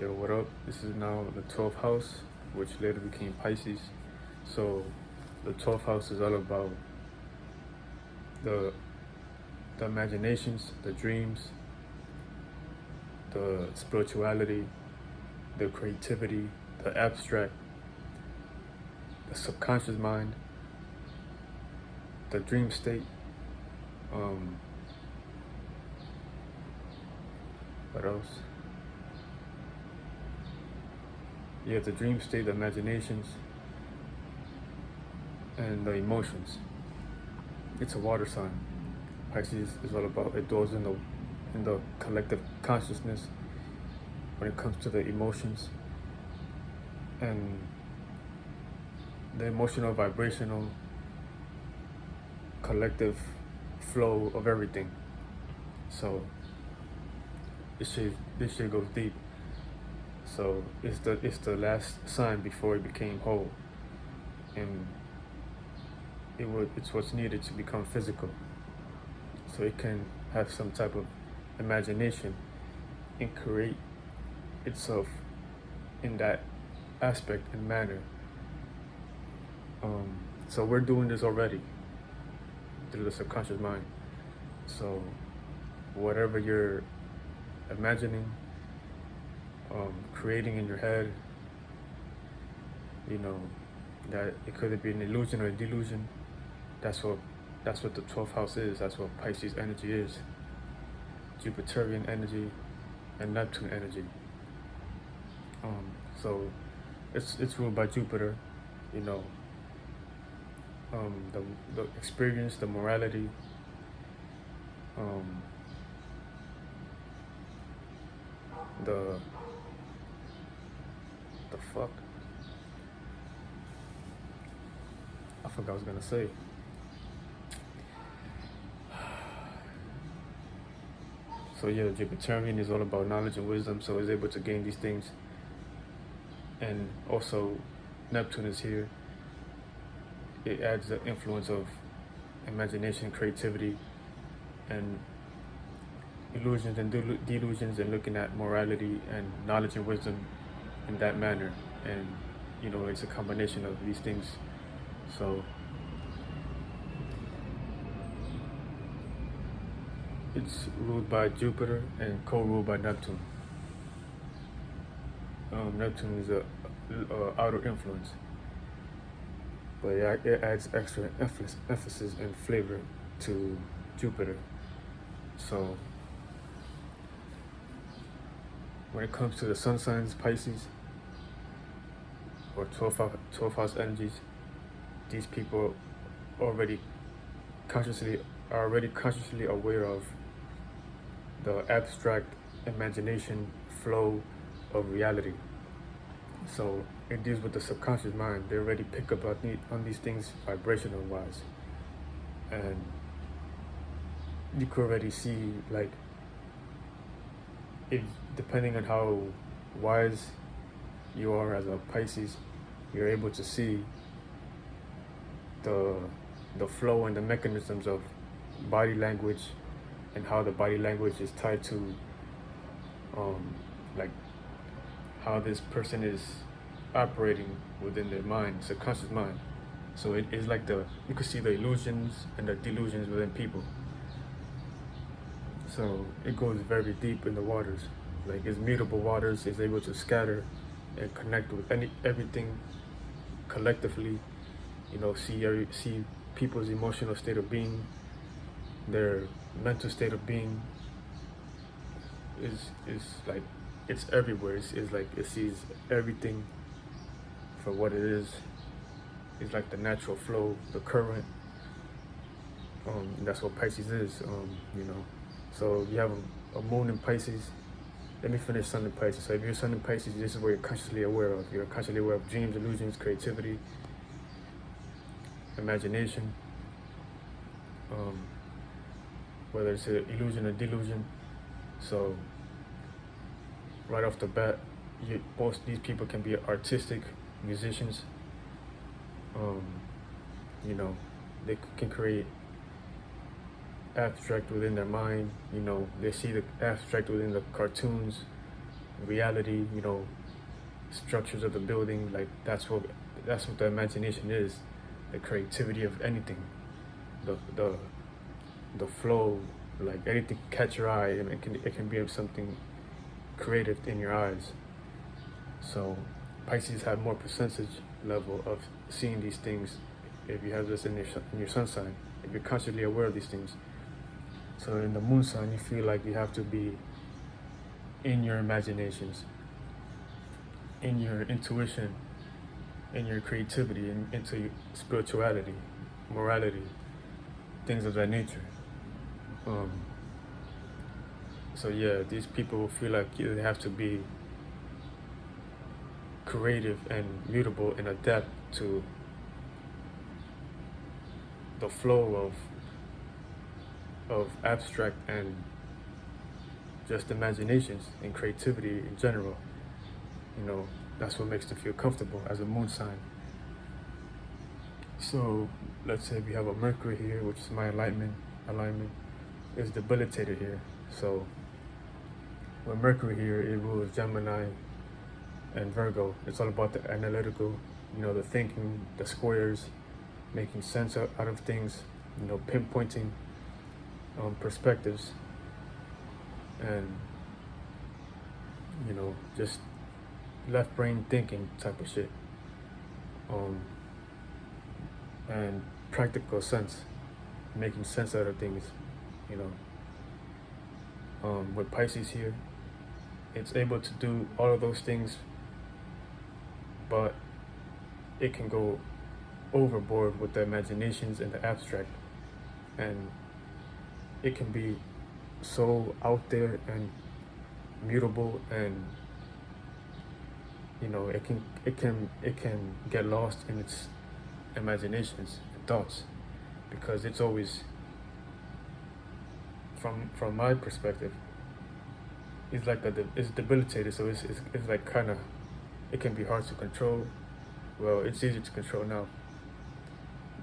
Yo, what up? This is now the 12th house, which later became Pisces. So, the 12th house is all about the imaginations, the dreams, the spirituality, the creativity, the abstract, the subconscious mind, the dream state. What else? You have the dream state, the imaginations, and the emotions. It's a water sign. Pisces is all about, it dwells in the collective consciousness when it comes to the emotions and the emotional, vibrational, collective flow of everything. So this shit goes deep. So it's the last sign before it became whole, and it's what's needed to become physical. So it can have some type of imagination and create itself in that aspect and manner. So we're doing this already through the subconscious mind. So whatever you're imagining, creating in your head, that it could be an illusion or a delusion. That's what the 12th house is. That's what Pisces energy is. Jupiterian energy and Neptune energy. So it's ruled by Jupiter, the experience, the morality, the fuck? I forgot what I was gonna say. So yeah, the Jupiterian is all about knowledge and wisdom, so it's able to gain these things. And also, Neptune is here. It adds the influence of imagination, creativity, and illusions and delusions, and looking at morality and knowledge and wisdom in that manner. And it's a combination of these things. So it's ruled by Jupiter and co-ruled by Neptune. Neptune is a outer influence, but it adds extra emphasis and flavor to Jupiter. So when it comes to the sun signs, Pisces, or 12th house energies, these people are already consciously aware of the abstract imagination flow of reality. So it deals with the subconscious mind. They already pick up on these things vibrational wise, and you could already see, like, if depending on how wise you are as a Pisces, you're able to see the flow and the mechanisms of body language, and how the body language is tied to like how this person is operating within their mind, subconscious mind. So it is like you could see the illusions and the delusions within people. So it goes very deep in the waters. Like, it's mutable waters. It's able to scatter and connect with everything collectively. See people's emotional state of being, their mental state of being is like, it's everywhere. It's like it sees everything for what it is. It's like the natural flow, the current. That's what Pisces is. So you have a moon in Pisces. Let me finish Sun in Pisces. So if you're Sun in Pisces, this is what you're consciously aware of. You're consciously aware of dreams, illusions, creativity, imagination, whether it's an illusion or delusion. So right off the bat, most these people can be artistic musicians. They can create abstract within their mind. They see the abstract within the cartoons, reality, you know, structures of the building. Like that's what the imagination is, the creativity of anything, the flow, like anything catch your eye, and it can be something creative in your eyes. So Pisces have more percentage level of seeing these things if you have this in your sun sign, if you're consciously aware of these things. So in the moon sign, you feel like you have to be in your imaginations, in your intuition, in your creativity, into spirituality, morality, things of that nature. So yeah, these people feel like they have to be creative and mutable and adapt to the flow of abstract and just imaginations and creativity in general. You know, that's what makes them feel comfortable as a moon sign. So let's say we have a Mercury here, which is my alignment is debilitated here. So with Mercury here, it rules Gemini and Virgo. It's all about the analytical, you know, the thinking, the squares, making sense out of things, you know, pinpointing perspectives, and, you know, just left brain thinking type of shit, and practical sense, making sense out of things, you know. With Pisces here, it's able to do all of those things, but it can go overboard with the imaginations and the abstract, and it can be so out there and mutable, and, you know, it can get lost in its imaginations and thoughts, because it's always, from my perspective, it's like it's debilitated. So it's like kind of, it can be hard to control. Well, it's easy to control now.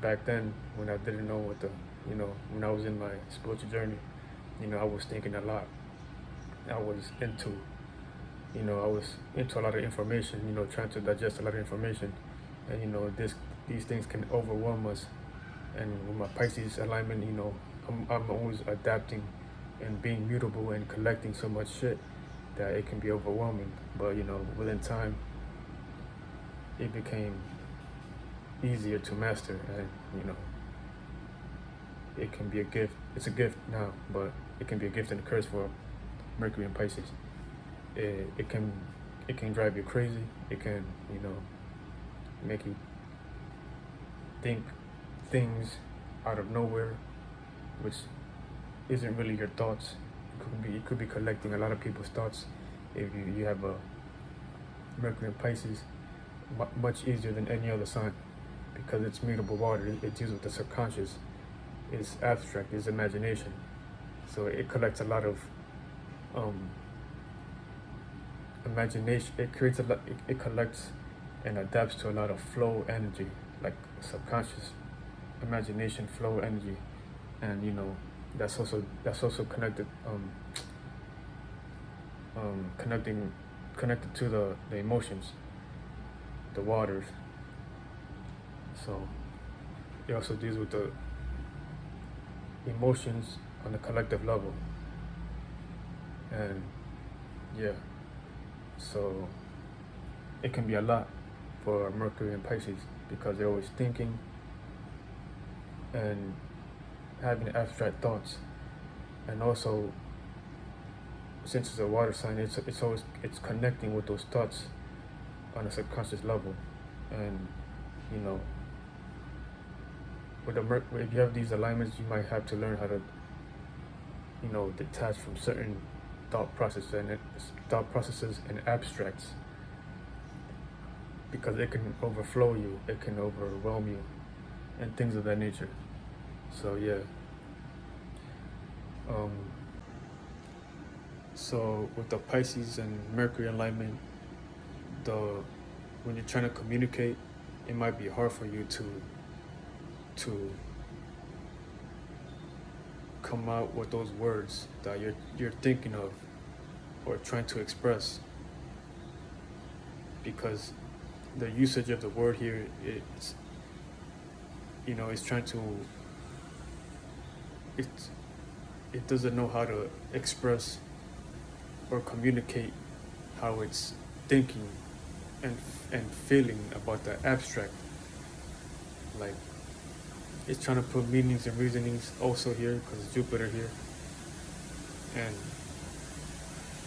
Back then, when I didn't know what you know, when I was in my spiritual journey, you know, I was thinking a lot. I was into a lot of information, you know, trying to digest a lot of information, and, you know, these things can overwhelm us. And with my Pisces alignment, you know, I'm always adapting and being mutable and collecting so much shit that it can be overwhelming. But, you know, within time, it became easier to master, and, you know, it can be a gift. It's a gift now, but it can be a gift and a curse for Mercury and Pisces. It can drive you crazy. It can, you know, make you think things out of nowhere, which isn't really your thoughts. It could be collecting a lot of people's thoughts. If you have a Mercury and Pisces, much easier than any other sign, because it's mutable water. It deals with the subconscious. It's abstract. It's imagination. So it collects a lot of imagination. It creates a lot. It collects and adapts to a lot of flow energy, like subconscious imagination, flow energy, and, you know, that's also connected connected to the emotions, the waters. So it also deals with the emotions on the collective level, and yeah, so it can be a lot for Mercury and Pisces, because they're always thinking and having abstract thoughts. And also, since it's a water sign, it's connecting with those thoughts on a subconscious level. And, you know, if you have these alignments, you might have to learn how to, you know, detach from certain thought processes and abstracts, because it can overflow you, it can overwhelm you, and things of that nature. So yeah. So with the Pisces and Mercury alignment, when you're trying to communicate, it might be hard for you to come out with those words that you're thinking of or trying to express, because the usage of the word here, it's, you know, it's trying to, it it doesn't know how to express or communicate how it's thinking and feeling about the abstract. Like, it's trying to put meanings and reasonings also here because it's Jupiter here, and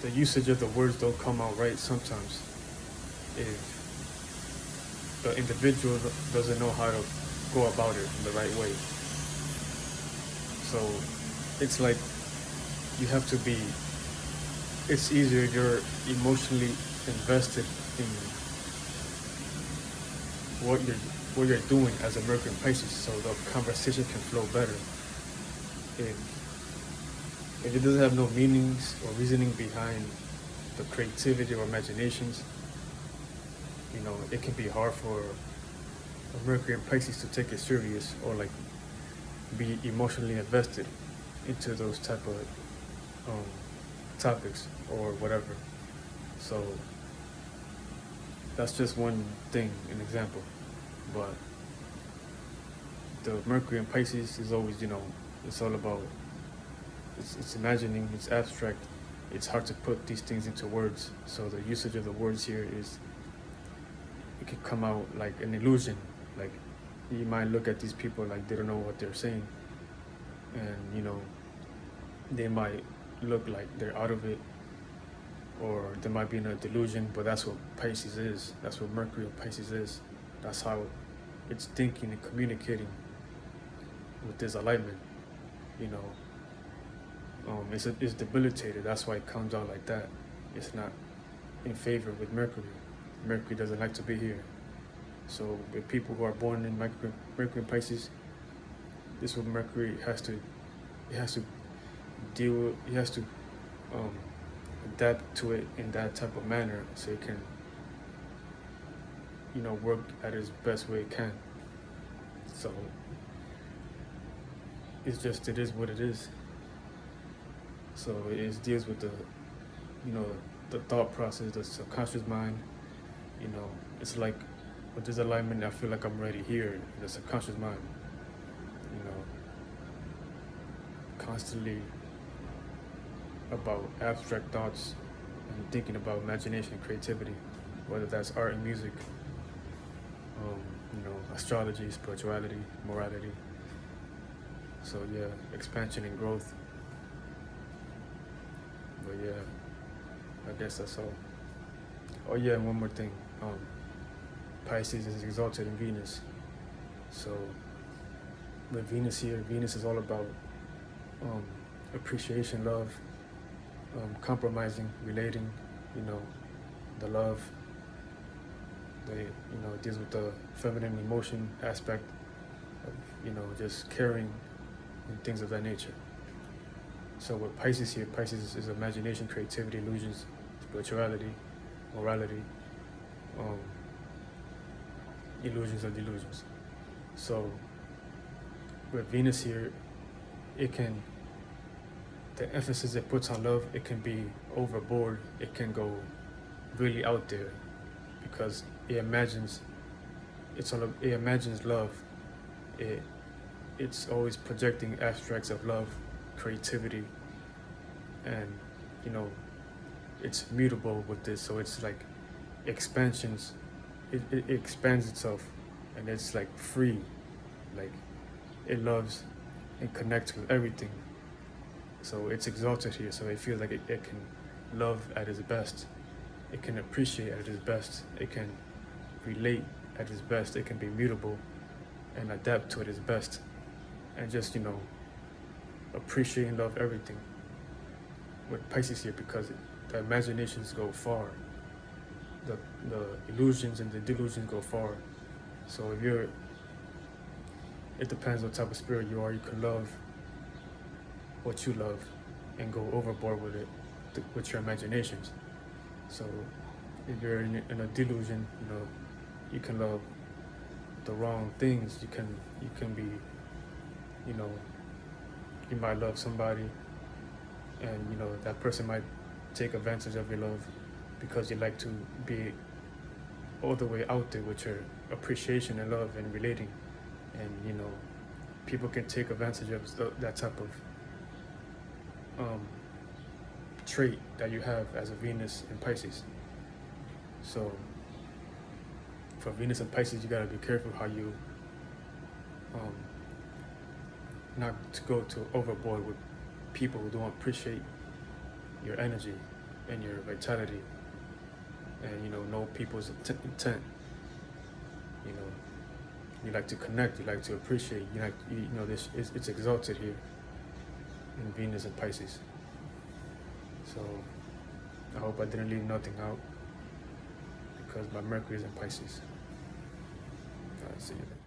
the usage of the words don't come out right sometimes if the individual doesn't know how to go about it in the right way. So it's like you have to be, it's easier if you're emotionally invested in what you're doing as a Mercury and Pisces, so the conversation can flow better. If it doesn't have no meanings or reasoning behind the creativity or imaginations, you know, it can be hard for a Mercury and Pisces to take it serious or like be emotionally invested into those type of topics or whatever. So that's just one thing, an example. But the Mercury and Pisces is always, you know, it's all about, it's imagining, it's abstract, it's hard to put these things into words. So the usage of the words here is, it can come out like an illusion. Like, you might look at these people like they don't know what they're saying, and you know, they might look like they're out of it, or they might be in a delusion. But that's what Pisces is. That's what Mercury and Pisces is. That's how it's thinking and communicating with this alignment. You know, it's debilitated. That's why it comes out like that. It's not in favor with Mercury. Mercury doesn't like to be here. So with people who are born in Mercury and Pisces, this is what Mercury has to, it has to deal with, it has to adapt to it in that type of manner so it can, you know, work at its best way it can. So it's just, it is what it is. So it deals with the, you know, the thought process, the subconscious mind. You know, it's like with this alignment, I feel like I'm already here in the subconscious mind. You know, constantly about abstract thoughts and thinking about imagination and creativity, whether that's art and music, you know, astrology, spirituality, morality. So yeah, expansion and growth. But yeah, I guess that's all. Oh yeah, and one more thing. Pisces is exalted in Venus. So with Venus here, Venus is all about appreciation, love, compromising, relating, you know, the love. You know, it deals with the feminine emotion aspect of, you know, just caring and things of that nature. So with Pisces here, Pisces is imagination, creativity, illusions, spirituality, morality, illusions and delusions. So with Venus here, it can, the emphasis it puts on love, it can be overboard, it can go really out there because it imagines, it imagines love. It's always projecting abstracts of love, creativity, and you know, it's mutable with this, so it's like expansions. It expands itself, and it's like free, like it loves and connects with everything. So it's exalted here, so it feels like it can love at its best, it can appreciate at its best, it can relate at its best, it can be mutable and adapt to it its best, and just, you know, appreciate and love everything with Pisces here, because the imaginations go far, the illusions and the delusions go far. So if you're, it depends what type of spirit you are, you can love what you love and go overboard with it, with your imaginations. So if you're in a delusion, you know, you can love the wrong things. You can be, you know, you might love somebody, and you know that person might take advantage of your love because you like to be all the way out there with your appreciation and love and relating, and you know, people can take advantage of that type of trait that you have as a Venus in Pisces. So for Venus and Pisces, you gotta be careful how you not to go to overboard with people who don't appreciate your energy and your vitality, and you know people's intent. You know, you like to connect, you like to appreciate, you know this it's exalted here in Venus and Pisces. So I hope I didn't leave nothing out, because my Mercury is in Pisces. All right, see you later.